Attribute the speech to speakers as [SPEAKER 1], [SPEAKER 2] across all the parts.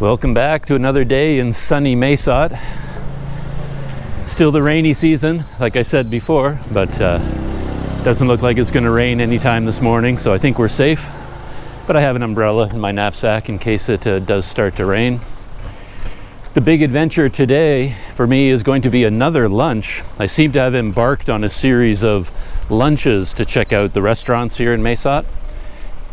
[SPEAKER 1] Welcome back to another day in sunny Mesot. Still the rainy season, like I said before, but doesn't look like it's going to rain anytime this morning, so I think we're safe. But I have an umbrella in my knapsack in case it does start to rain. The big adventure today for me is going to be another lunch. I seem to have embarked on a series of lunches to check out the restaurants here in Mesot.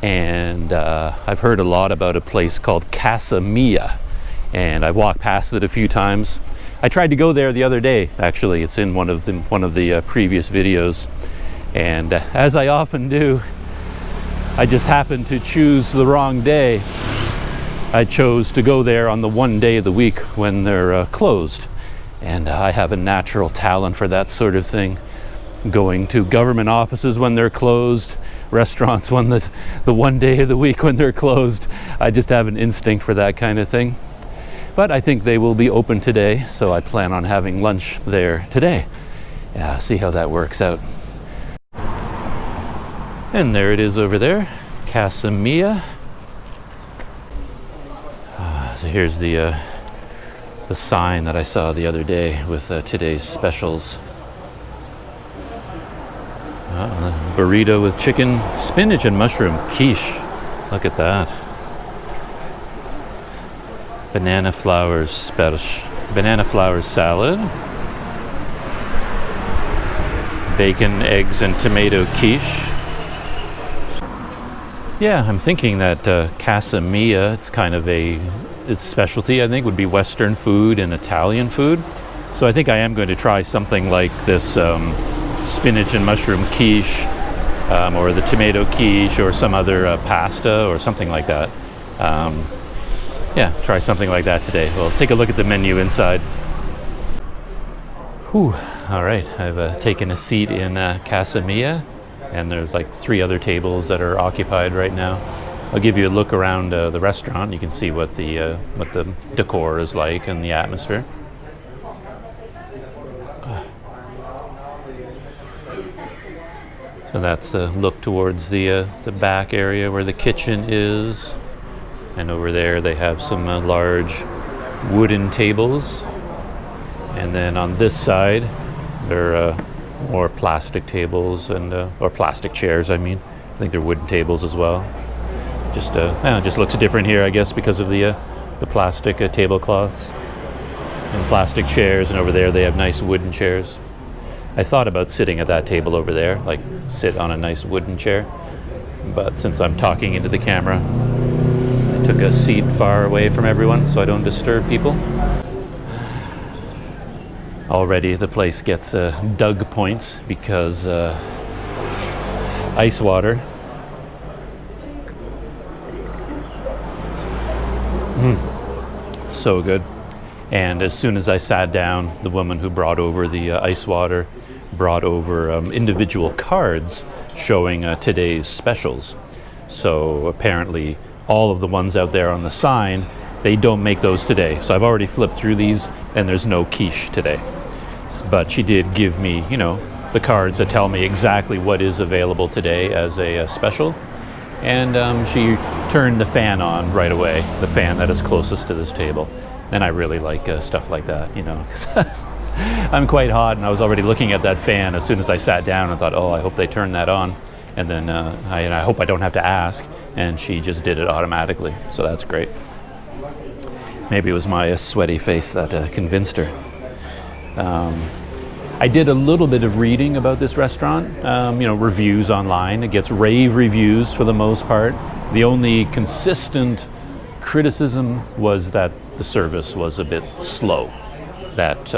[SPEAKER 1] And I've heard a lot about a place called Casa, and I walked past it a few times. I tried to go there the other day, actually. It's in one of the previous videos, and as I often do, I just happened to choose the wrong day. I chose to go there on the one day of the week when they're closed, and I have a natural talent for that sort of thing. Going to government offices when they're closed, restaurants when the one day of the week when they're closed. I just have an instinct for that kind of thing. But I think they will be open today, so I plan on having lunch there today. Yeah, see how that works out. And there it is over there, Casa. So here's the sign that I saw the other day with today's specials. Burrito with chicken, spinach and mushroom quiche. Look at that. Banana flower salad. Bacon, eggs and tomato quiche. Yeah, I'm thinking that Casa, it's kind of its specialty, I think, would be Western food and Italian food. So I think I am going to try something like this spinach and mushroom quiche, or the tomato quiche, or some other pasta or something like that. Yeah, try something like that today. We'll take a look at the menu inside. Whew. All right, I've taken a seat in Casa, and there's like 3 other tables that are occupied right now. I'll give you a look around the restaurant. You can see what the decor is like and the atmosphere. So that's a look towards the back area where the kitchen is. And over there they have some large wooden tables. And then on this side there are more plastic tables and or plastic chairs, I mean. I think they're wooden tables as well. Just looks different here, I guess, because of the plastic tablecloths and plastic chairs. And over there they have nice wooden chairs. I thought about sitting at that table over there, like sit on a nice wooden chair, but since I'm talking into the camera, I took a seat far away from everyone so I don't disturb people. Already the place gets Doug points because ice water. It's so good. And as soon as I sat down, the woman who brought over the ice water brought over individual cards showing today's specials. So apparently all of the ones out there on the sign, they don't make those today. So I've already flipped through these and there's no quiche today. But she did give me, the cards that tell me exactly what is available today as a special. And she turned the fan on right away, the fan that is closest to this table. And I really like stuff like that, 'cause I'm quite hot, and I was already looking at that fan as soon as I sat down and thought, oh, I hope they turn that on. And then I hope I don't have to ask, and she just did it automatically, so that's great. Maybe it was my sweaty face that convinced her. I did a little bit of reading about this restaurant, reviews online. It gets rave reviews for the most part. The only consistent criticism was that the service was a bit slow. That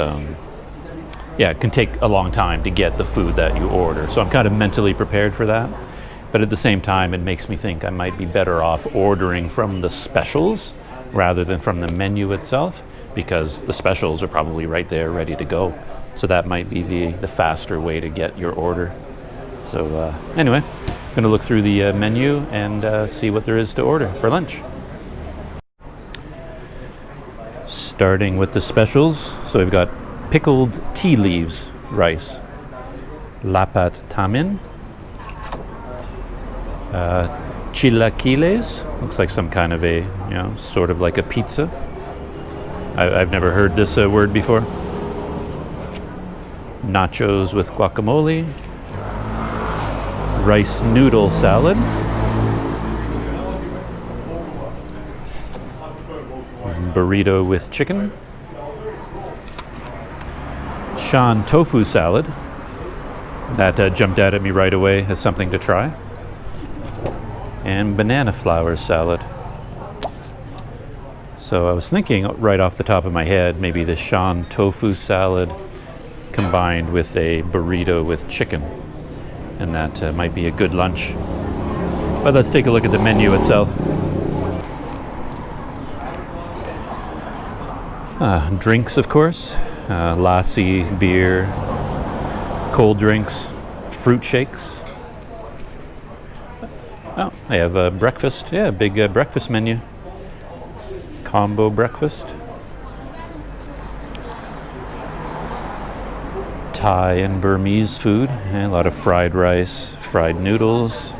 [SPEAKER 1] it can take a long time to get the food that you order. So I'm kind of mentally prepared for that. But at the same time, it makes me think I might be better off ordering from the specials rather than from the menu itself, because the specials are probably right there ready to go. So that might be the faster way to get your order. So anyway, I'm gonna look through the menu and see what there is to order for lunch. Starting with the specials, so we've got pickled tea leaves rice, lapat tamin, Chilaquiles. Looks like some kind of a, sort of like a pizza. I've never heard this word before. Nachos with guacamole. Rice noodle salad. Burrito with chicken. Shan tofu salad. That jumped out at me right away as something to try. And banana flower salad. So I was thinking right off the top of my head, maybe the Shan tofu salad combined with a burrito with chicken. And that might be a good lunch. But let's take a look at the menu itself. Drinks, of course. Lassi, beer, cold drinks, fruit shakes. Oh, I have breakfast. Yeah, big breakfast menu. Combo breakfast. Thai and Burmese food. A lot of fried rice, fried noodles,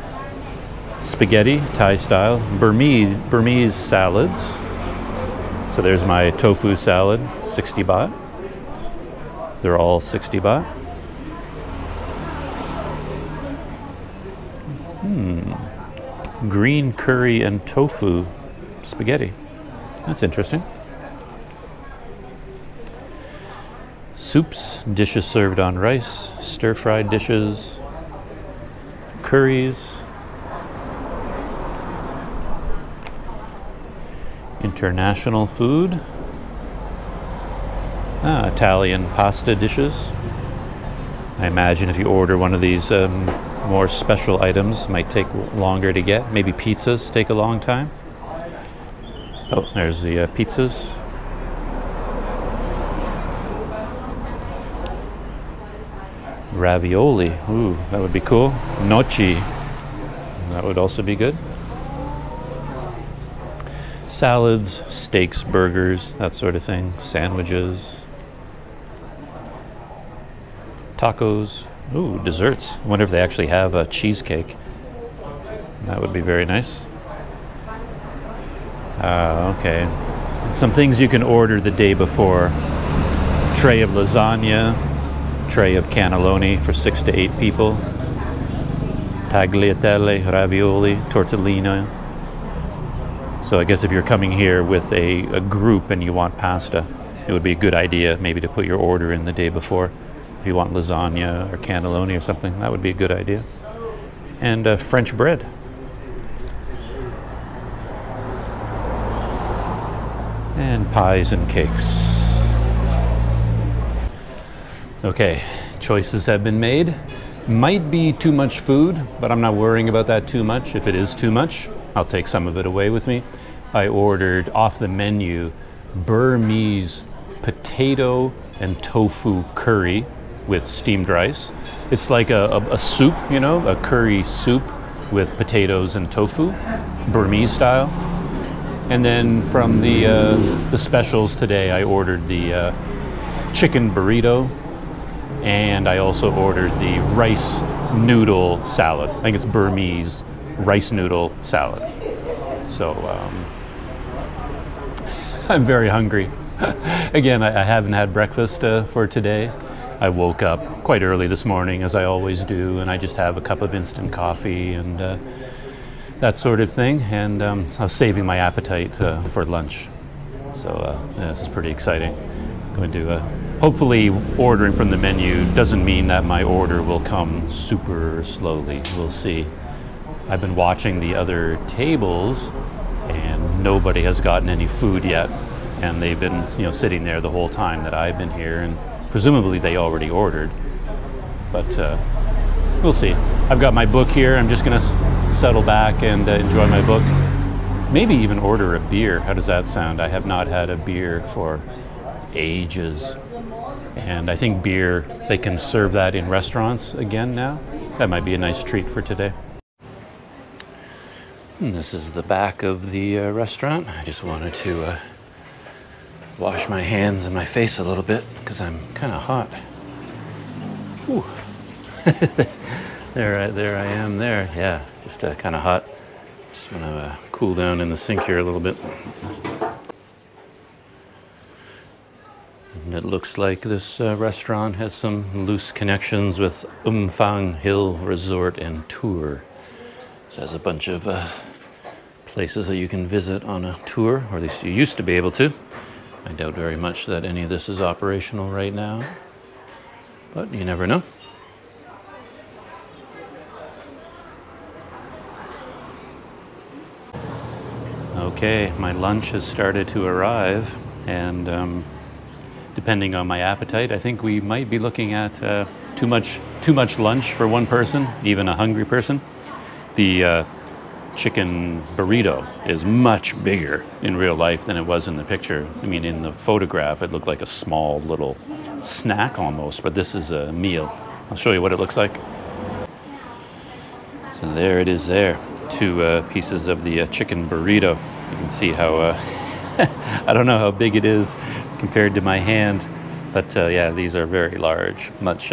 [SPEAKER 1] spaghetti, Thai style. Burmese salads. So there's my tofu salad, 60 baht. They're all 60 baht. Green curry and tofu spaghetti. That's interesting. Soups, dishes served on rice, stir-fried dishes, curries, international food, Italian pasta dishes. I imagine if you order one of these more special items, it might take longer to get. Maybe pizzas take a long time. Oh, there's the pizzas. Ravioli, ooh, that would be cool. Gnocchi, that would also be good. Salads, steaks, burgers, that sort of thing. Sandwiches. Tacos. Ooh, desserts. I wonder if they actually have a cheesecake. That would be very nice. Okay. Some things you can order the day before. Tray of lasagna. Tray of cannelloni for 6 to 8 people. Tagliatelle, ravioli, tortellini. So I guess if you're coming here with a group and you want pasta, it would be a good idea maybe to put your order in the day before. If you want lasagna or cannelloni or something, that would be a good idea. And French bread. And pies and cakes. Okay, choices have been made. Might be too much food, but I'm not worrying about that too much. If it is too much, I'll take some of it away with me. I ordered off the menu Burmese potato and tofu curry with steamed rice. It's like a soup, a curry soup with potatoes and tofu, Burmese style. And then from the specials today, I ordered the chicken burrito, and I also ordered the rice noodle salad. I think it's Burmese rice noodle salad. So I'm very hungry. Again, I haven't had breakfast for today. I woke up quite early this morning, as I always do, and I just have a cup of instant coffee and that sort of thing. And I was saving my appetite for lunch. So this is pretty exciting. I'm going to hopefully ordering from the menu doesn't mean that my order will come super slowly. We'll see. I've been watching the other tables and nobody has gotten any food yet, and they've been sitting there the whole time that I've been here, and presumably they already ordered, but we'll see. I've got my book here. I'm just gonna settle back and enjoy my book. Maybe even order a beer. How does that sound? I have not had a beer for ages, and I think beer, they can serve that in restaurants again now. That might be a nice treat for today. And this is the back of the restaurant. I just wanted to wash my hands and my face a little bit because I'm kind of hot. Ooh. there I am there. Yeah, just kind of hot. Just want to cool down in the sink here a little bit. And it looks like this restaurant has some loose connections with Umfang Hill Resort and Tour. So it has a bunch of places that you can visit on a tour, or at least you used to be able to. I doubt very much that any of this is operational right now, but you never know. Okay, my lunch has started to arrive, and depending on my appetite, I think we might be looking at too much lunch for one person, even a hungry person. The chicken burrito is much bigger in real life than it was in the picture. I mean, in the photograph, it looked like a small little snack almost, but this is a meal. I'll show you what it looks like. So there it is there. 2 pieces of the chicken burrito. You can see how, I don't know how big it is compared to my hand, but yeah, these are very large, much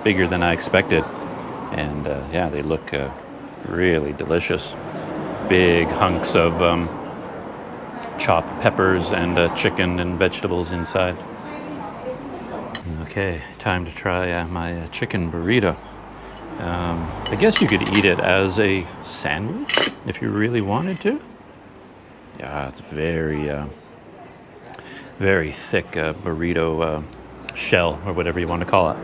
[SPEAKER 1] bigger than I expected. And yeah, they look really delicious. Big hunks of chopped peppers and chicken and vegetables inside. Okay, time to try my chicken burrito. I guess you could eat it as a sandwich if you really wanted to. Yeah, it's very thick burrito shell, or whatever you want to call it.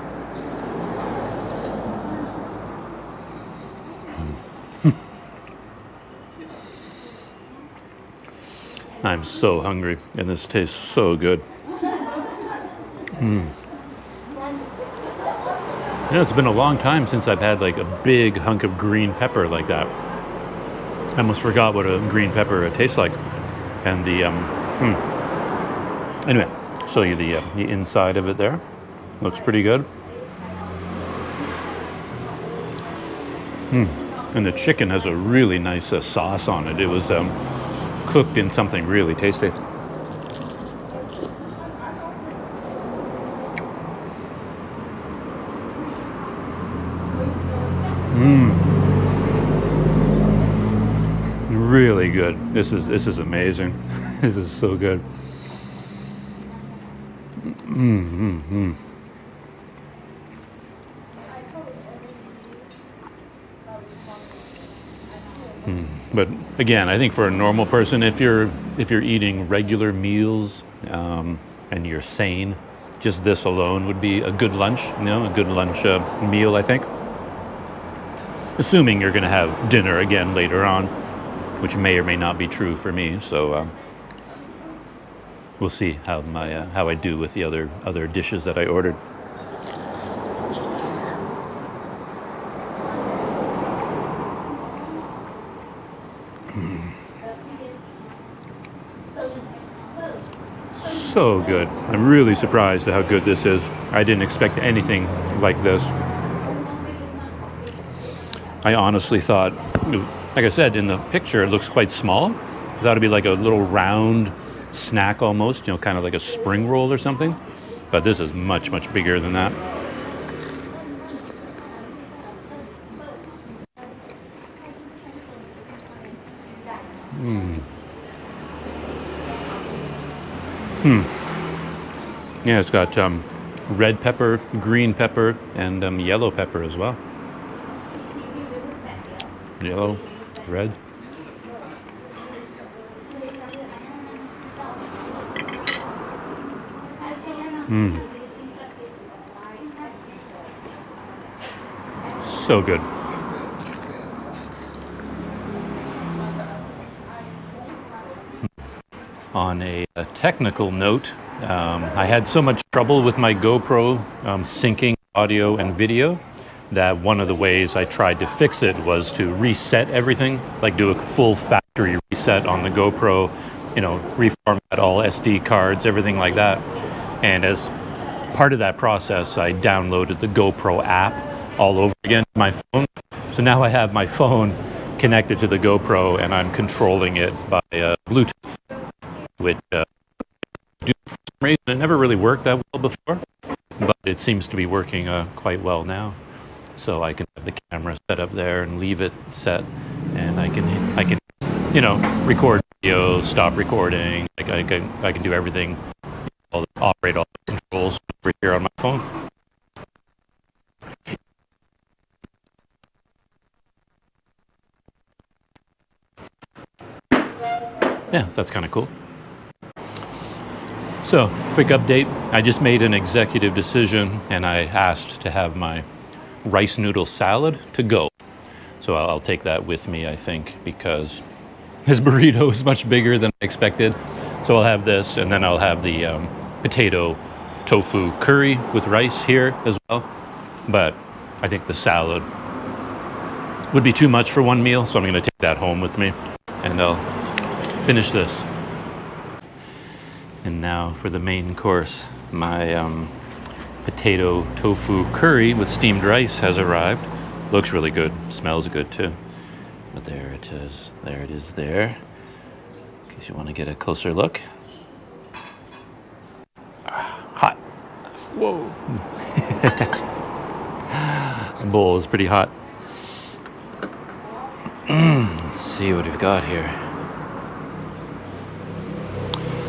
[SPEAKER 1] I'm so hungry, and this tastes so good. You know, it's been a long time since I've had like a big hunk of green pepper like that. I almost forgot what a green pepper tastes like. And the anyway, show you the inside of it there. Looks pretty good. And the chicken has a really nice sauce on it. It was cooked in something really tasty. Really good. This is amazing. This is so good. But again, I think for a normal person, if you're eating regular meals and you're sane, just this alone would be a good lunch. You know, a good lunch meal, I think. Assuming you're going to have dinner again later on, which may or may not be true for me. So we'll see how I do with the other dishes that I ordered. So good. I'm really surprised at how good this is. I didn't expect anything like this. I honestly thought, like I said, in the picture, it looks quite small. I thought it'd be like a little round snack almost, you know, kind of like a spring roll or something. But this is much, much bigger than that. Yeah, it's got red pepper, green pepper, and yellow pepper as well. Yellow, red. So good. On a technical note, I had so much trouble with my GoPro syncing audio and video that one of the ways I tried to fix it was to reset everything, like do a full factory reset on the GoPro, you know, reformat all SD cards, everything like that. And as part of that process, I downloaded the GoPro app all over again to my phone. So now I have my phone connected to the GoPro and I'm controlling it by Bluetooth, which for some reason it never really worked that well before, but it seems to be working quite well now. So I can have the camera set up there and leave it set, and I can you know, record video, stop recording. I can do everything, operate all the controls over here on my phone. Yeah, so that's kind of cool. So, quick update. I just made an executive decision and I asked to have my rice noodle salad to go. So I'll take that with me, I think, because this burrito is much bigger than I expected. So I'll have this, and then I'll have the potato tofu curry with rice here as well. But I think the salad would be too much for one meal, so I'm going to take that home with me, and I'll finish this. And now for the main course. My potato tofu curry with steamed rice has arrived. Looks really good, smells good too. But there it is, there. In case you want to get a closer look. Hot. Whoa. The bowl is pretty hot. Let's see what we've got here.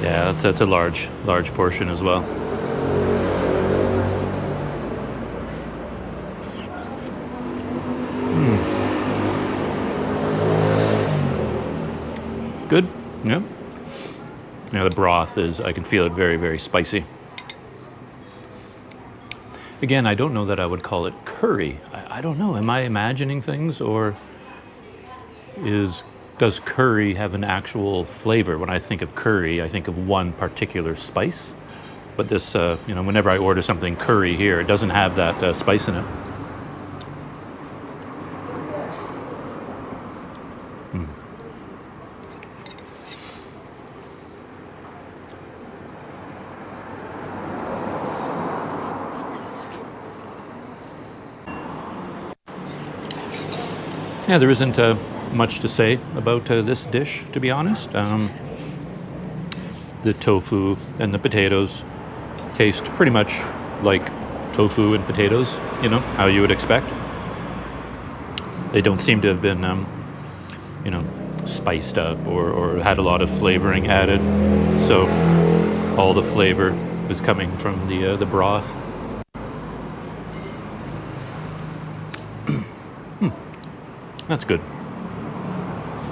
[SPEAKER 1] Yeah, that's a large portion as well. Good. Yeah. Now the broth is, I can feel it very, very spicy. Again, I don't know that I would call it curry. I don't know. Am I imagining things, or does curry have an actual flavor? When I think of curry, I think of one particular spice. But this, whenever I order something curry here, it doesn't have that spice in it. Yeah, there isn't much to say about this dish, to be honest. The tofu and the potatoes taste pretty much like tofu and potatoes, how you would expect. They don't seem to have been, spiced up or had a lot of flavoring added. So all the flavor is coming from the broth. That's good.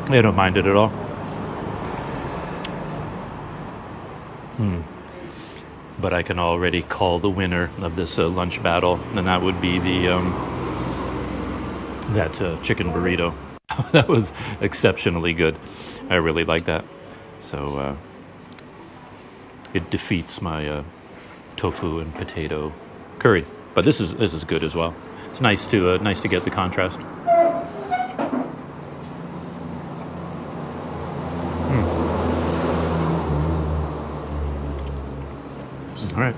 [SPEAKER 1] I don't mind it at all. But I can already call the winner of this lunch battle, and that would be that chicken burrito. That was exceptionally good. I really like that. So it defeats my tofu and potato curry. But this is good as well. It's nice to get the contrast. All right,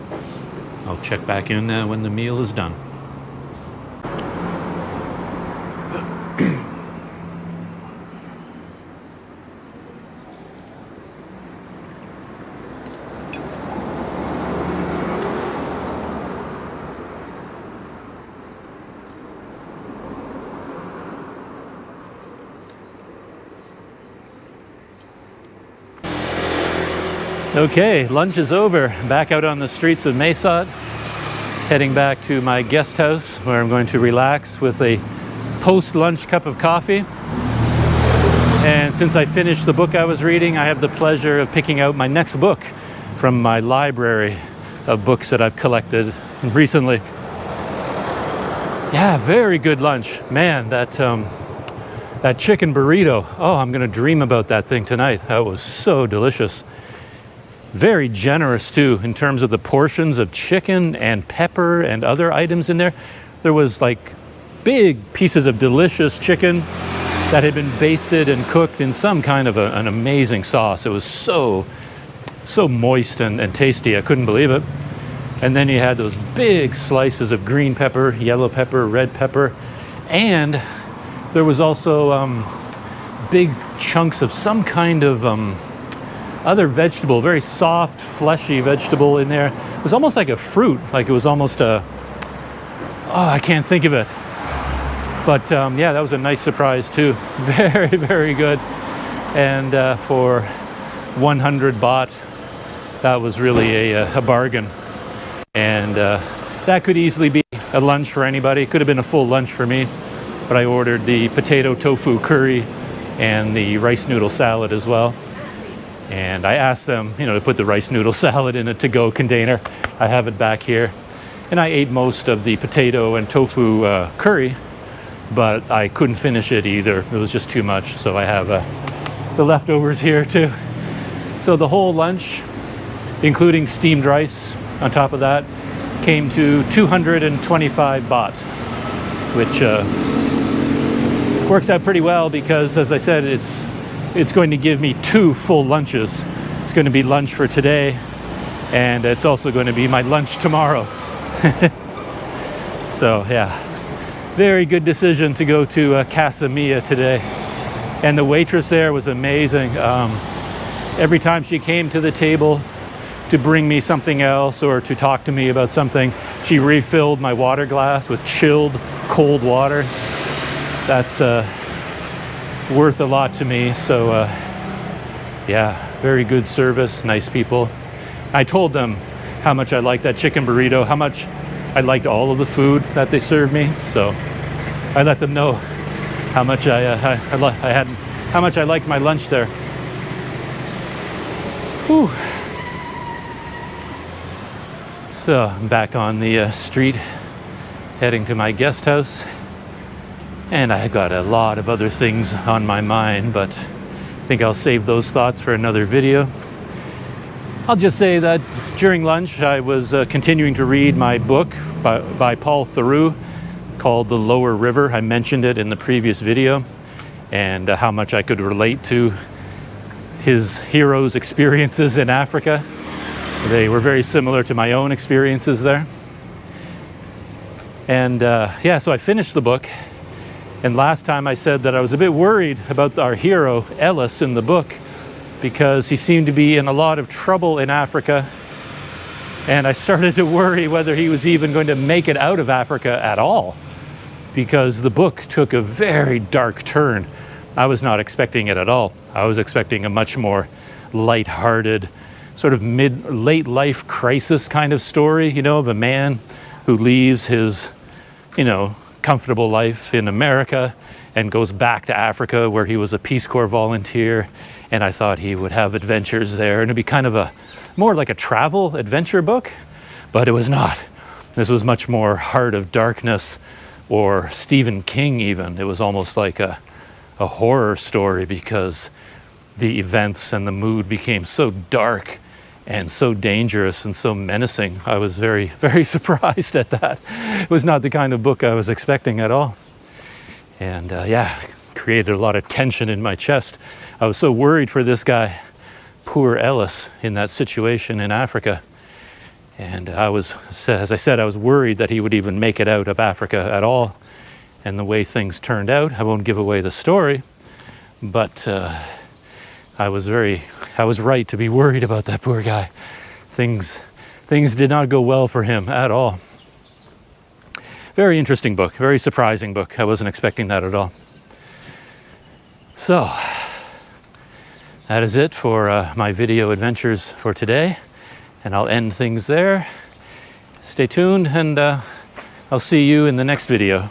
[SPEAKER 1] I'll check back in when the meal is done. Okay, lunch is over. Back out on the streets of Mesot, heading back to my guest house where I'm going to relax with a post-lunch cup of coffee. And since I finished the book I was reading, I have the pleasure of picking out my next book from my library of books that I've collected recently. Yeah, very good lunch. Man, that chicken burrito. Oh, I'm going to dream about that thing tonight. That was so delicious. Very generous too in terms of the portions of chicken and pepper and other items in there. There was like big pieces of delicious chicken that had been basted and cooked in some kind of an amazing sauce. It was so moist and tasty. I couldn't believe it. And then you had those big slices of green pepper, yellow pepper, red pepper, and there was also big chunks of some kind of other vegetable, very soft, fleshy vegetable in there. It was almost like a fruit, like it was almost I can't think of it. But yeah, that was a nice surprise too. Very, very good. and for 100 baht, that was really a bargain. And that could easily be a lunch for anybody. It could have been a full lunch for me, but I ordered the potato tofu curry and the rice noodle salad as well. And I asked them, to put the rice noodle salad in a to-go container. I have it back here. And I ate most of the potato and tofu curry, but I couldn't finish it either. It was just too much. So I have the leftovers here too. So the whole lunch, including steamed rice on top of that, came to 225 baht, which works out pretty well because, as I said, it's going to give me 2 full lunches. It's going to be lunch for today, and it's also going to be my lunch tomorrow. So yeah, very good decision to go to Casa today. And the waitress there was amazing. Every time she came to the table to bring me something else or to talk to me about something, she refilled my water glass with chilled cold water. That's worth a lot to me. So yeah, very good service, nice people. I told them how much I liked that chicken burrito, how much I liked all of the food that they served me. So I let them know how much how much I liked my lunch there. Whew. So I'm back on the street, heading to my guest house, and I got a lot of other things on my mind, but I think I'll save those thoughts for another video. I'll just say that during lunch I was continuing to read my book by Paul Theroux called The Lower River. I mentioned it in the previous video, and how much I could relate to his hero's experiences in Africa. They were very similar to my own experiences there. And yeah, so I finished the book. And last time I said that I was a bit worried about our hero, Ellis, in the book, because he seemed to be in a lot of trouble in Africa. And I started to worry whether he was even going to make it out of Africa at all, because the book took a very dark turn. I was not expecting it at all. I was expecting a much more lighthearted, sort of late life crisis kind of story, of a man who leaves his, comfortable life in America and goes back to Africa where he was a Peace Corps volunteer. And I thought he would have adventures there, and it'd be kind of more like a travel adventure book, but it was not. This was much more Heart of Darkness or Stephen King even. It was almost like a horror story because the events and the mood became so dark and so dangerous and so menacing. I was very, very surprised at that. It was not the kind of book I was expecting at all. And yeah, created a lot of tension in my chest. I was so worried for this guy, poor Ellis, in that situation in Africa. And as I said, I was worried that he would even make it out of Africa at all. And the way things turned out, I won't give away the story, but I was right to be worried about that poor guy. Things did not go well for him at all. Very interesting book, very surprising book. I wasn't expecting that at all. So that is it for my video adventures for today, and I'll end things there. Stay tuned, and I'll see you in the next video.